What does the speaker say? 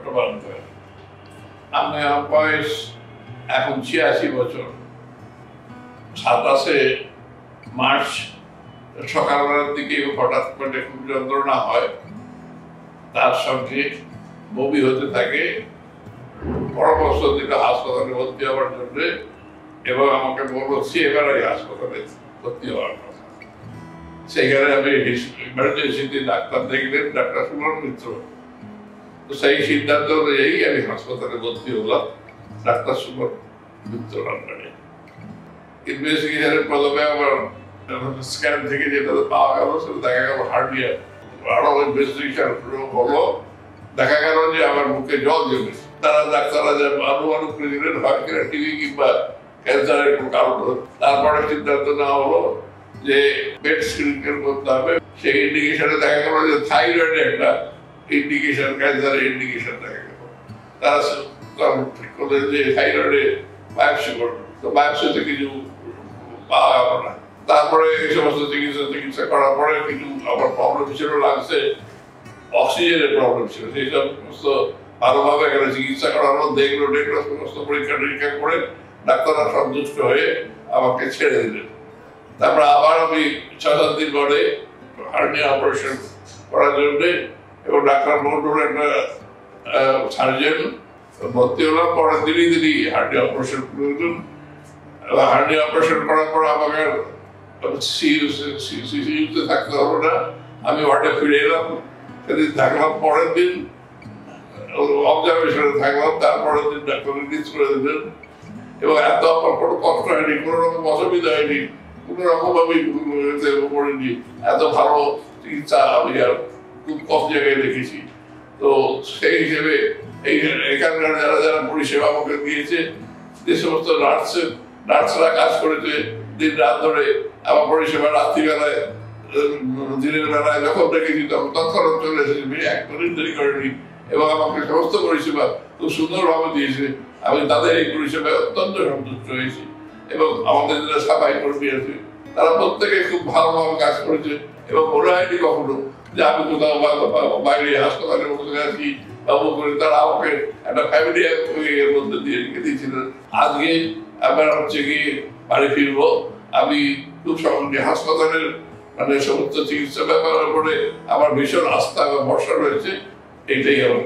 চট্টোপাধ্যায়। আমার বয়স এখন ৮৬ বছর। ২৭ মার্চ সকালবেলার দিকে হঠাৎ করে খুব যন্ত্রণা হয়, তার সঙ্গে বমি হতে থাকে। পরামর্শ দিল হাসপাতালে ভর্তি হওয়ার জন্য এবং আমাকে বলল সিএমআরআই হাসপাতালে ভর্তি হওয়ার কথা। সেখানে আমি ইমার্জেন্সিতে ডাক্তার দেখলেন, ডাক্তার সুমন মিত্র। তো সেই সিদ্ধান্ত অনুযায়ী আমি হাসপাতালে ভর্তি হলাম ডাক্তার সুমন মিত্র আন্ডারে। ইনভেস্টিগেশনের প্রথমে আমার স্ক্যান থেকে যেটা পাওয়া গেল সেটা দেখা গেল হার্নিয়া। আরো ইনভেস্টিগেশন হলো, দেখা গেল যে আমার মুখে জল জমেছে। তারা ডাক্তাররা যে অনুমান করে দিলেন হয় কিনা টিবি কিংবা ক্যান্সারের কোনো কারণ। তারপরে সিদ্ধান্ত নেওয়া হলো যে পেট স্ক্রিনিং করতে হবে। সেই ইন্ডিকেশনে দেখা গেল যে থাইরয়েডে একটা ইন্ডিকেশন, ক্যান্সারের ইন্ডিকেশন দেখা গেল। তারা ঠিক করলেন যে থাইরয়েডে বায়োপসি করবে, তো বায়োপসিতে কিছু পাওয়া গেল না। তারপরে এই সমস্ত চিকিৎসা করার পরে কিছু আমার প্রবলেম ছিল, লাগছে অক্সিজেনের প্রবলেম ছিল। সেই সমস্ত ভালোভাবে এখানে চিকিৎসা করানো দেখলো সমস্ত পরীক্ষা নিরীক্ষা করে ডাক্তাররা সন্তুষ্ট হয়ে আমাকে ছেড়ে দিলেন। তারপর আবার আমি ৬-৭ দিন পরে হার্নিয়া অপারেশন করার জন্য এবং ডাক্তার মন্ডল একটা সার্জন ভর্তি হলাম। পরের দিনই হার্নিয়া অপারেশন প্রয়োজন। হার্নিয়া অপারেশন করার পর আমাকে সিইউতে থাকতে হবে না, আমি ওয়ার্ডে ফিরে এলাম। সেদিন থাকলাম, পরের দিন অবজারভেশনে থাকলাম। তারপরের দিন ডাক্তার রিলিজ করে দিলেন এবং এত আমার কোনো কষ্ট হয়নি, কোনো রকম অসুবিধা হয়নি, কোনো রকম আমি পড়িনি। এত ভালো চিকিৎসা আমি আর খুব কম জায়গায় দেখেছি। তো সেই হিসেবে এখানকার যারা যারা পরিষেবা আমাকে দিয়েছে, যে সমস্ত নার্সরা কাজ করেছে দিন রাত ধরে আমার পরিষেবা, রাত্রিবেলায় দিনের বেলায় যখন দেখেছি তখন তৎক্ষণাৎ চলে এসেছে, এক মিনিট দেরি করেনি এবং আমাকে সমস্ত পরিষেবা খুব সুন্দরভাবে দিয়েছে। আমি তাদের এই পরিষেবায় অত্যন্ত সন্তুষ্ট হয়েছি এবং আমাদের যারা সাফাই কর্মী আছে তারা প্রত্যেকে খুব ভালোভাবে কাজ করেছে এবং মনে হয়নি কখনো যে আমি কোথাও বাইরে হাসপাতালে বসে আছি বাবু করে। তারা আমাকে একটা ফ্যামিলি এর মধ্যে দিয়ে রেখে দিয়েছিলেন। আজকে আবার হচ্ছে কি বাড়ি ফিরবো। আমি খুব সঙ্গে হাসপাতালের সমস্ত চিকিৎসা ব্যাপারের উপরে আমার ভীষণ আস্থা এবং ভরসা রয়েছে। এইটাই আমার